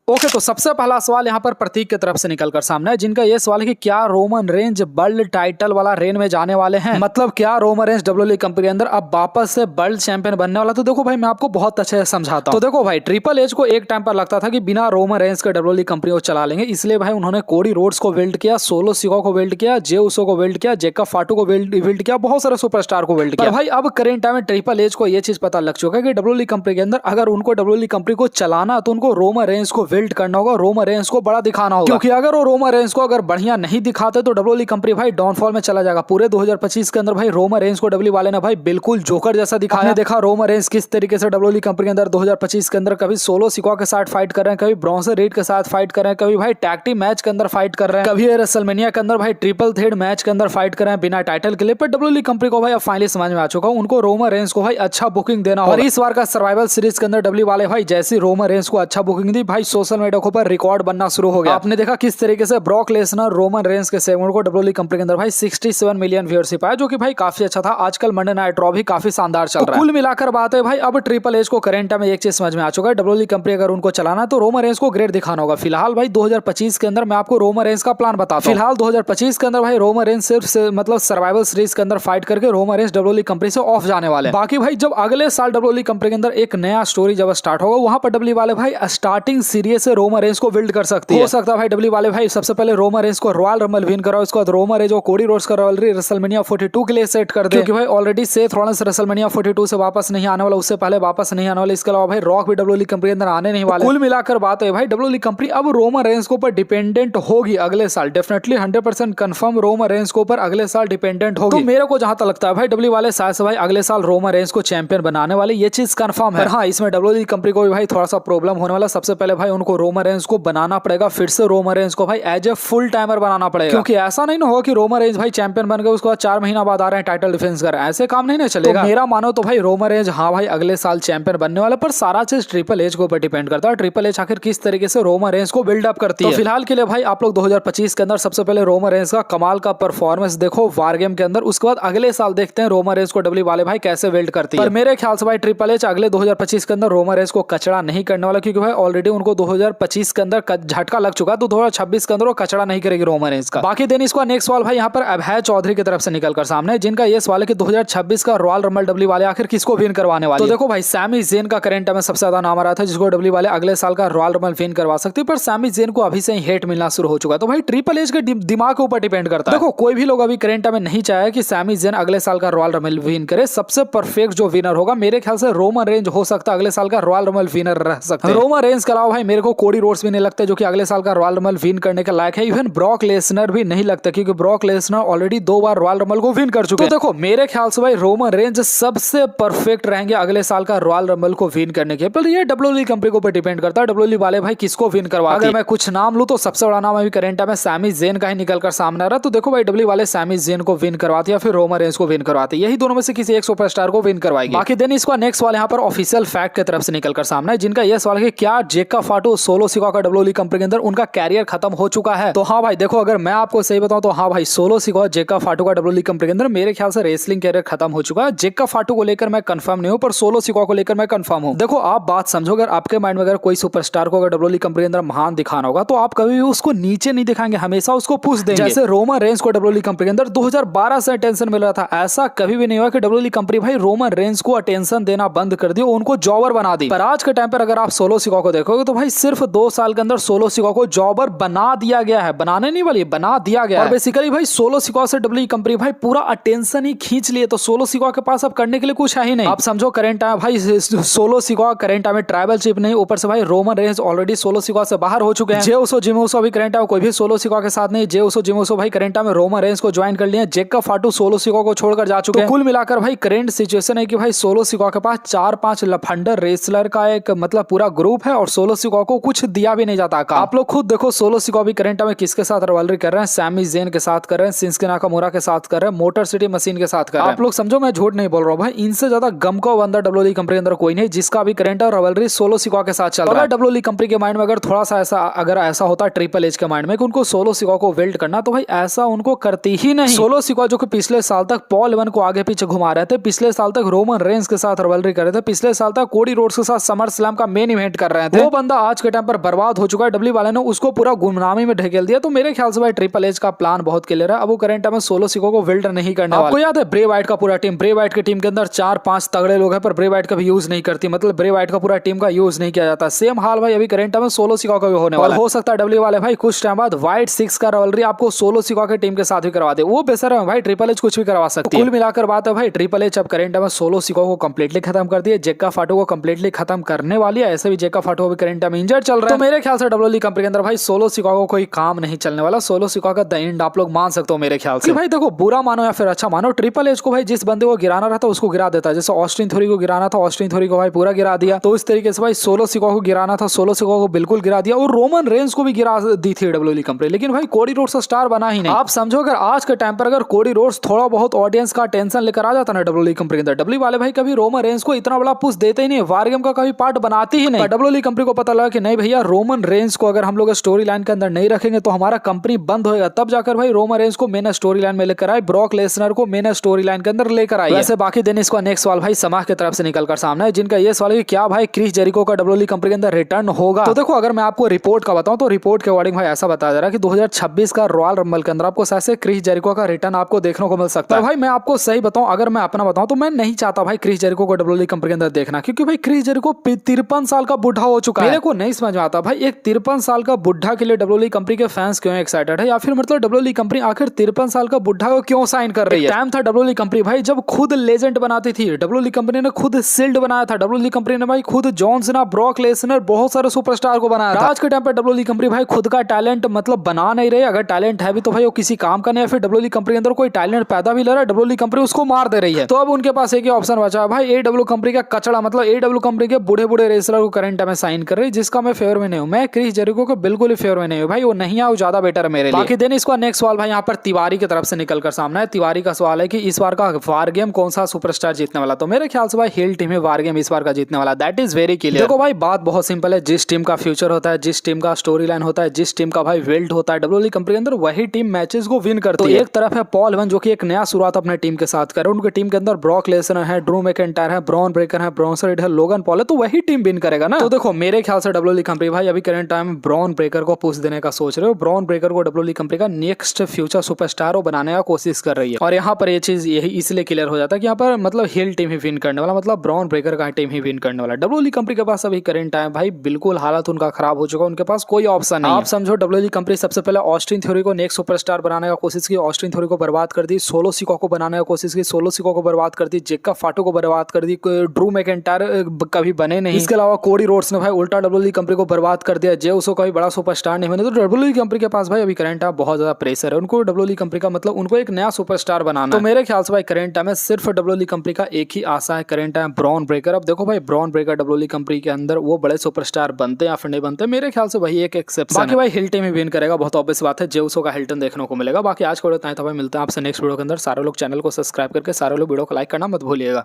Okay, तो सबसे पहला सवाल यहाँ पर प्रतीक की तरफ से निकलकर सामने है, जिनका ये सवाल है कि क्या रोमन रेंज वर्ल्ड टाइटल वाला रेन में जाने वाले हैं। मतलब क्या रोमन रेंज डब्ल्यूडब्ल्यूई कंपनी के अंदर अब वापस से वर्ल्ड चैंपियन बनने वाला। तो देखो भाई, मैं आपको बहुत अच्छे से समझाता हूँ। तो देखो भाई, ट्रिपल एच को एक टाइम पर लगता था कि बिना रोमन रेंज के डब्ल्यूडब्ल्यूई कंपनी को चला लेंगे, इसलिए भाई उन्होंने कोडी रोड्स को बिल्ड किया, सोलो सिकोआ को बिल्ड किया, जे उसो को बिल्ड किया, जेकब फाटू को बिल्ड किया, बहुत सारे सुपरस्टार को बिल्ड किया। भाई अब करेंट टाइम में ट्रिपल एच को ये चीज पता लग चुका है कि डब्ल्यूडब्ल्यूई कंपनी के अंदर अगर उनको डब्ल्यूडब्ल्यूई कंपनी को चलाना तो उनको रोमन रेंज को बिल्ड करना होगा, रोमन रेंज को बड़ा दिखाना होगा। क्योंकि अगर वो रोमन रेंज को अगर बढ़िया नहीं दिखाते तो डब्ल्यूडब्ल्यूई कंपनी भाई डाउनफॉल में चला जाएगा। पूरे 2025 के अंदर भाई रोमन रेंज को डब्ल्यूडब्ल्यूई वाले ने भाई बिल्कुल जोकर जैसा दिखाया। देखा रोमन रेंज किस तरीके से डब्ल्यूडब्ल्यूई कंपनी के अंदर 2025 के अंदर कभी सोलो सिकोआ के साथ फाइट कर रहे हैं, कभी ब्रॉन्सन रीड के साथ फाइट कर रहे हैं, कभी भाई टैग टीम मैच के अंदर फाइट कर रहे हैं, कभी रेसलमेनिया के अंदर भाई ट्रिपल थ्रेड मैच के अंदर फाइट कर रहे हैं बिना टाइटल के लिए। पर डब्ल्यूडब्ल्यूई कंपनी को भाई अब फाइनली समझ में आ चुका है, उनको रोमन रेंज को भाई अच्छा बुकिंग देना होगा। और इस बार का सर्वाइवल सीरीज के अंदर डब्ल्यूडब्ल्यूई वाले भाई जैसे रोमन रेंज को अच्छा बुकिंग दी, भाई सोशल मीडिया के ऊपर रिकॉर्ड बनना शुरू हो गया। आपने देखा किस तरीके से ब्रॉक लेसनर रोमन रेंज के सेगमेंट को डब्ल्यूडब्ल्यूई कंपनी के अंदर भाई 67 मिलियन व्यूअरशिप आया, जो कि भाई काफी अच्छा था। आजकल मंडे नाइट रॉ भी काफी शानदार चल रहा है। कुल मिलाकर बात है भाई, अब ट्रिपल एच को करंट में एक चीज समझ में आ चुका है, डब्ल्यूडब्ल्यूई कंपनी अगर उनको चलाना है तो रोमन रेंज को ग्रेट दिखाना होगा। फिलहाल भाई 2025 के अंदर मैं आपको रोमन रेंज का प्लान बताता हूं। फिलहाल 2025 के अंदर भाई रोमन रेंज सिर्फ मतलब सर्वाइवल सीरीज के अंदर फाइट करके रोमन रेंज डब्ल्यूडब्ल्यूई कंपनी से ऑफ जाने वाले हैं। बाकी भाई जब अगले साल डब्ल्यूडब्ल्यूई कंपनी के अंदर एक नया स्टोरी जब स्टार्ट होगा, वहां पर डब्ल्यूडब्ल्यूई वाले भाई स्टार्टिंग सीरीज से रोमन रेंज को बिल्ड कर सकती है। हो सकता है भाई डब्ल्यूडब्ल्यूई वाले भाई सबसे पहले रोमन रेंज को रॉयल रंबल विन कराओ, उसके बाद रोमन रेंज को कोडी रोड्स का रिवलरी रेसलमेनिया 42 के लिए सेट कर दे, क्योंकि भाई ऑलरेडी सेथ रॉलिंस रेसलमेनिया 42 से वापस नहीं आने वाला, उससे पहले वापस नहीं आने वाला। इसके अलावा भाई रॉक भी डब्ल्यूडब्ल्यूई कंपनी के अंदर आने नहीं वाले। कुल मिलाकर बात है भाई, डब्ल्यूडब्ल्यूई कंपनी अब रोमन रेंज के ऊपर डिपेंडेंट होगी अगले साल। डेफिनेटली 100% कंफर्म रोमन रेंज के ऊपर अगले साल डिपेंडेंट होगी। तो मेरे को जहां तक लगता है भाई डब्ल्यूडब्ल्यूई वाले शायद से भाई अगले साल रोमन रेंज को चैंपियन बनाने वाले, ये चीज कंफर्म है। हाँ, इसमें डब्ल्यूडब्ल्यूई कंपनी को भी भाई थोड़ा सा प्रॉब्लम होने वाला। सबसे पहले भाई उनको रोमन रेंज को बनाना पड़ेगा, फिर से रोमन रेंज को भाई एज ए फुल टाइमर बनाना पड़ेगा, क्योंकि ऐसा नहीं ना हो कि रोमन रेंज भाई चैंपियन बन गए उसके बाद 4 महीना बाद आ रहे हैं टाइटल डिफेंस कर, ऐसे काम नहीं ना चलेगा। तो मेरा मानो तो भाई रोमन रेंज हाँ भाई अगले साल चैंपियन बनने वाला, पर सारा चीज ट्रिपल एच के ऊपर डिपेंड करता है। ट्रिपल एच आखिर किस तरीके से रोमन रेंज को बिल्डअप करती है। तो फिलहाल के लिए भाई आप लोग 2025 के अंदर सबसे पहले रोमन रेंज का कमाल का परफॉर्मेंस देखो वार गेम के अंदर, उसके बाद अगले साल देखते हैं रोमन रेंज को डब्ल्यूडब्ल्यूई वाले भाई कैसे बिल्ड करती है। पर मेरे ख्याल से भाई ट्रिपल एच अगले 2025 के अंदर रोमन रेंज को कचड़ा नहीं करने वाला, क्योंकि भाई ऑलरेडी उनको 2025 के अंदर झटका लग चुका है, तो 2026 के अंदर वो कचड़ा नहीं करेगी रोमन रेंज का। बाकी दिन इसका नेक्स्ट सवाल भाई यहाँ पर अभय चौधरी की तरफ से निकलकर सामने, जिनका ये सवाल है कि 2026 का रॉयल रंबल डब्ल्यूडब्ल्यूई वाले आखिर किसको विन करवाने वाले। तो देखो भाई, सैमी ज़ेन का करंट में सबसे ज्यादा नाम आ रहा था, जिसको डब्ल्यूडब्ल्यूई वाले अगले साल का रॉयल रंबल विन करवा सकते, पर सैमी ज़ेन को अभी से ही हेट मिलना शुरू हो चुका है। तो भाई ट्रिपल एच के दिमाग के ऊपर डिपेंड करता है। देखो कोई भी लोग अभी करंट में नहीं चाहे कि सैमी ज़ेन अगले साल का रॉयल रंबल विन करे। सबसे परफेक्ट जो विनर होगा मेरे ख्याल से रोमन रेंज हो सकता है अगले साल का रॉयल रंबल विनर रह सकता है। रोमन रेंज के अलावा भाई मेरे को कोडी रोड्स भी नहीं लगता जो कि अगले साल का रॉयल रंबल विन करने के लायक है। इवन ब्रॉक लेसनर भी नहीं लगता, क्योंकि ब्रॉक लेसनर ऑलरेडी 2 बार रॉयल रंबल को विन कर चुके हैं। तो देखो मेरे ख्याल से भाई रोमन रेंज सबसे परफेक्ट रहेंगे अगले साल का रॉयल रंबल को विन करने के। पर ये डब्ल्यूडब्ल्यूई कंपनी के ऊपर डिपेंड करता है, डब्ल्यूडब्ल्यूई वाले भाई किसको विन करवा। अगर मैं कुछ नाम लूं तो सबसे बड़ा नाम अभी करंट में सैमी ज़ेन का ही निकलकर सामने आ रहा। तो देखो भाई डब्ल्यूडब्ल्यूई वाले सैमी ज़ेन को विन करवाते या फिर रोमन रेंज को विन करवाते, यही दोनों में से किसी एक सुपरस्टार को विन करवाएगी। बाकी दिन इसका नेक्स्ट सवाल यहाँ पर ऑफिशियल फैक्ट की तरफ से निकलकर सामने, जिनका यह सवाल है कि क्या जेकब फाटू सोलो सिकोआ का डब्ल्यूडब्ल्यूई कंपनी के अंदर उनका कैरियर खत्म हो चुका है। तो हाँ भाई देखो, अगर मैं आपको सही बताऊं तो हाँ भाई सोलो सिकोआ जेकब फाटू का डब्ल्यूडब्ल्यूई कंपनी के अंदर मेरे ख्याल से रेसलिंग कैरियर खत्म हो चुका है। जेकब फाटू को लेकर मैं कंफर्म नहीं हूं, पर सोलो सिकोआ को लेकर मैं कंफर्म हूं। देखो आप बात समझो, अगर आपके माइंड में अगर कोई सुपरस्टार को अगर डब्ल्यूडब्ल्यूई कंपनी के अंदर महान दिखाना होगा तो आप कभी भी उसको नीचे नहीं दिखाएंगे, हमेशा उसको पुश देंगे। जैसे रोमन रेंज को डब्ल्यूडब्ल्यूई कंपनी के अंदर 2012 से अटेंशन मिल रहा था, ऐसा कभी भी नहीं हुआ कि डब्ल्यूडब्ल्यूई कंपनी भाई रोमन रेंज को अटेंशन देना बंद कर दी, उनको जॉबर बना दी। पर आज के टाइम पर अगर आप सोलो सिकोआ को देखोगे तो भाई सिर्फ 2 साल के अंदर सोलो सिकोआ को जॉबर बना दिया गया है, बनाने नहीं वाली बना दिया गया। और बेसिकली भाई सोलो सिकोआ से डब्ल्यूडब्ल्यूई कंपनी भाई पूरा अटेंशन ही खींच लिए, तो सोलो सिकोआ के पास अब करने के लिए कुछ है ही नहीं। आप समझो करंट टाइम भाई सोलो सिकोआ करंट टाइम में ट्राइबल चीफ नहीं, ऊपर से भाई Roman Reigns already solo Sikoa से बाहर हो चुके हैं। जे उसो जिम उसो भी करंट टाइम कोई भी सोलो सिकोआ के साथ नहीं, जे उसो जिम उसो भाई करंट टाइम में रोमन रेंज को ज्वाइन कर लिए। जेकब फाटू सोलो सिकोआ को छोड़कर जा चुके हैं। कुल मिलाकर भाई करंट सिचुएशन है कि भाई सोलो सिकोआ के पास 4-5 लफंडर रेसलर का एक मतलब पूरा ग्रुप है, और सोलो सिकोआ को कुछ दिया भी नहीं जाता। आप लोग खुद देखो सोलो सिकोआ भी करंट में किसके साथ रिवलरी कर रहे हैं, सैमी ज़ेन के साथ कर रहे हैं, शिंसुके नाकामुरा के साथ कर रहे हैं, मोटर सिटी मशीन के साथ कर रहे हैं। आप लोग समझो मैं झूठ नहीं बोल रहा हूं भाई, इनसे ज्यादा गमको बंदा डब्ल्यूडब्ल्यूई कंपनी के अंदर कोई नहीं जिसका भी करंट और रिवलरी सोलो सिकोआ के साथ चल रहा है। डब्ल्यूडब्ल्यूई कंपनी के माइंड में अगर थोड़ा सा ऐसा होता ट्रिपल एच के माइंड में कि उनको सोलो सिकोआ को बिल्ड करना, तो भाई ऐसा उनको करती ही नहीं। सोलो सिकोआ जो कि पिछले साल तक पॉल एवन को आगे पीछे घुमा रहे थे, पिछले साल तक रोमन रेंज के साथ रिवलरी कर रहे थे, पिछले साल तक कोडी रोड्स के साथ समर स्लैम का मेन इवेंट कर रहे थे, वो बंदा आज आज के टाइम पर बर्बाद हो चुका है, डब्ल्यू वाले ने उसको पूरा गुमनामी में ढकेल दिया। तो मेरे ख्याल से भाई ट्रिपल एच का प्लान बहुत क्लियर है। अब वो करंट टाइम में सोलो सिको को विल्ड नहीं करने वाला। आपको याद है ब्रे वाइट का पूरा टीम, ब्रे वाइट की टीम के अंदर 4-5 तगड़े लोग हैं, पर ब्रे वाइट का भी यूज नहीं करती, मतलब ब्रे वाइट का पूरा टीम का यूज नहीं किया जाता। सेम हाल भाई अभी करंट टाइम में सोलो सिको का भी होने वाला। हो सकता है डब्ल्यू वाले भाई कुछ टाइम बाद व्हाइट 6 का रिवलरी आपको सोलो सिको के टीम के साथ भी करवा दे। वो बेसर है भाई, ट्रिपल एच कुछ भी करवा सकती है। कुल मिलाकर बात है भाई ट्रिपल एच अब करंट टाइम में सोलो सिको को कंप्लीटली खत्म कर दिया, जेक्का फाटो को कंप्लीटली खत्म करने वाली है। ऐसे भी जेक्का फाटो भी करंट टाइम में इंजर्ड चल रहा है। तो मेरे ख्याल से डब्ल्यूडब्ल्यूई कंपनी के अंदर भाई सोलो सिको को कोई काम नहीं चलने वाला। सोलो सिको का द एंड आप लोग मान सकते हो मेरे ख्याल से। भाई देखो बुरा मानो या फिर अच्छा मानो, ट्रिपल एच को भाई जिस बंदे को गिराना रहता उसको गिरा देता है। जैसे ऑस्टिन थ्योरी को गिराना था, ऑस्टिन थ्योरी को भाई पूरा गिरा दिया। तो इस तरीके से भाई सोलो सिको को गिराना था, सोलो सिको को बिल्कुल गिरा दिया। और रोमन रेंज को भी गिरा दी थी डब्ल्यूडब्ल्यूई कंपनी, लेकिन भाई कोडी रोड्स स्टार बना ही नहीं। आप समझो अगर आज के टाइम पर अगर कोडी रोड्स थोड़ा बहुत ऑडियंस का टेंशन लेकर आ जाता ना डब्ल्यूडब्ल्यूई कंपनी के अंदर, डब्ल्यू वाले भाई कभी रोमन रेंज को इतना बड़ा पुश देते ही नहीं, वार गेम का कभी पार्ट बनाते ही नहीं। डब्ल्यूडब्ल्यूई कंपनी को पता लगा कि नहीं भैया रोमन रेंज को अगर हम लोग स्टोरी लाइन के अंदर नहीं रखेंगे तो हमारा कंपनी बंद होएगा। तब जाकर भाई रोमन रेंज को मेन स्टोरी लाइन में लेकर आए, ब्रॉक लेसनर को मेन स्टोरी लाइन के अंदर लेकर आए। वैसे बाकी दिन इसका नेक्स्ट सवाल भाई समाह की तरफ से निकलकर सामने है, जिनका ये सवाल है कि क्या भाई क्रिस जेरिको का डब्ल्यूडब्ल्यूई कंपनी के अंदर रिटर्न होगा। तो देखो अगर मैं आपको रिपोर्ट का बताऊं तो रिपोर्ट के अकॉर्डिंग भाई ऐसा बताया जा रहा है कि 2026 का रॉयल रंबल के अंदर आपको शायद से क्रिस जेरिको का रिटर्न आपको देखने को मिल सकता है। भाई मैं आपको सही बताऊं, अगर मैं अपना बताऊं तो मैं नहीं चाहता भाई क्रिस जेरिको को डब्ल्यूडब्ल्यूई कंपनी के अंदर देखना, क्योंकि भाई क्रिस जेरिको 53 साल का बुढ़ा हो चुका है। मेरे को नहीं समझ में आता भाई एक 53 साल का बुढ़ा के लिए डब्ल्यूडब्ल्यूई कंपनी के फैंस क्यों एक्साइटेड है, या फिर मतलब डब्ल्यूडब्ल्यूई कंपनी आखिर 53 साल का बुढ़ा को क्यों साइन कर रही है। टाइम था डब्ल्यूडब्ल्यूई कंपनी भाई जब खुद लेजेंड बनाती थी, डब्ल्यूडब्ल्यूई कंपनी ने खुद शिल्ड बनाया था, डब्ल्यूडब्ल्यूई कंपनी ने भाई खुद जॉन सीना, ब्रॉक लेसनर, बहुत सारे सुपरस्टार को बनाया था। आज के टाइम पर डब्ल्यूडब्ल्यूई कंपनी भाई खुद का टैलेंट मतलब बना नहीं रही। अगर टैलेंट है भी तो भाई वो किसी काम का नहीं है। फिर डब्ल्यूडब्ल्यूई कंपनी के अंदर कोई टैलेंट पैदा भी ले रहा है, डब्ल्यूडब्ल्यूई कंपनी उसको मार दे रही है। तो अब उनके पास एक ही ऑप्शन बचा है भाई, एडब्ल्यू कंपनी का कचड़ा, मतलब एडब्ल्यू कंपनी के बूढ़े बूढ़े रेसलर को करंट में साइन कर रही है, जिसका मैं फेवर में नहीं हूं। मैं क्रिस जेरिको को बिल्कुल ही फेवर में नहीं हूं भाई, वो नहीं है, वो ज्यादा बेटर है मेरे लिए। बाकी दिन इसका नेक्स्ट सवाल भाई यहाँ पर तिवारी की तरफ से निकलकर सामने है। तिवारी का सवाल है कि इस बार का वार गेम कौन सा सुपरस्टार जीतने वाला। तो मेरे ख्याल से भाई हिल टीम है वार गेम इस बार का जीतने वाला, दैट इज वेरी क्लियर। देखो भाई बात बहुत सिंपल है, जिस टीम का फ्यूचर होता है, जिस टीम का स्टोरी लाइन होता है, जिस टीम का भाई वेल्ट होता है डब्ल्यूडब्ल्यूई कंपनी के अंदर, वही टीम मैचेस को विन करती है। एक तरफ है पॉल हेमन जो कि एक नया शुरुआत अपने टीम के साथ कर रहे हैं, उनकी टीम के अंदर ब्रॉक लेसनर है, ड्रू मैकिंटायर है, ब्रॉन ब्रेकर है, ब्रॉन्सन रीड है, लोगन पॉल है, तो वही टीम विन करेगा ना। तो देखो मेरे ख्याल से डब्ल्यूडब्ल्यूई कंपनी भाई अभी करंट टाइम ब्रॉन ब्रेकर को पुश देने का सोच रहे हो, ब्रॉन ब्रेकर को डब्ल्यूडब्ल्यूई कंपनी का नेक्स्ट फ्यूचर सुपरस्टार वो बनाने का कोशिश कर रही है। और यहाँ पर ये चीज यही इसलिए क्लियर हो जाता है कि यहाँ पर मतलब हिल टीम ही विन करने वाला, मतलब ब्रॉन ब्रेकर का टीम ही विन करने वाला। डब्ल्यूडब्ल्यूई कंपनी के पास अभी करंट टाइम भाई बिल्कुल हालत उनका खराब हो चुका है, उनके पास कोई ऑप्शन नहीं। आप समझो डब्ल्यूडब्ल्यूई कंपनी सबसे पहले ऑस्टिन थ्योरी को नेक्स्ट सुपरस्टार बनाने का कोशिश की, ऑस्टिन थ्योरी को बर्बाद कर दी, सोलो सिको को बनाने का कोशिश की, सोलो सिको को बर्बाद कर दी, जेक्का फाटो को बर्बाद कर दी, ड्रू मैकिंटायर कभी बने नहीं। इसके अलावा कोडी रोड्स ने भाई उल्टा डब्ल्यूडब्ल्यूई कंपनी को बर्बाद कर दिया, जे उसको कभी बड़ा सुपरस्टार नहीं बने। तो डब्ल्यूडब्ल्यूई कंपनी के पास भाई अभी करंट टाइम बहुत ज्यादा प्रेशर है, उनको डब्ल्यूडब्ल्यूई कंपनी का मतलब उनको एक नया सुपरस्टार बनाना। तो मेरे ख्याल से भाई करंट टाइम में सिर्फ डब्ल्यूडब्ल्यूई कंपनी का एक ही आशा है, करंट टाइम ब्रॉन ब्रेकर। अब देखो भाई ब्रॉन ब्रेकर डब्ल्यूडब्ल्यूई कंपनी के अंदर वो बड़े सुपरस्टार बनते हैं या फिर नहीं बनते, मेरे ख्याल से वही एक एक्सेप्शन है। बाकी भाई हिल टीम ही विन करेगा, बहुत ऑब्वियस बात है, जे उसो का हिल्टन देखने को मिलेगा। बाकी आज को इतना ही था भाई, मिलते हैं आपसे नेक्स्ट वीडियो के अंदर। सारे लोग चैनल को सब्सक्राइब करके सारे लोग वीडियो को लाइक करना मत भूलिएगा।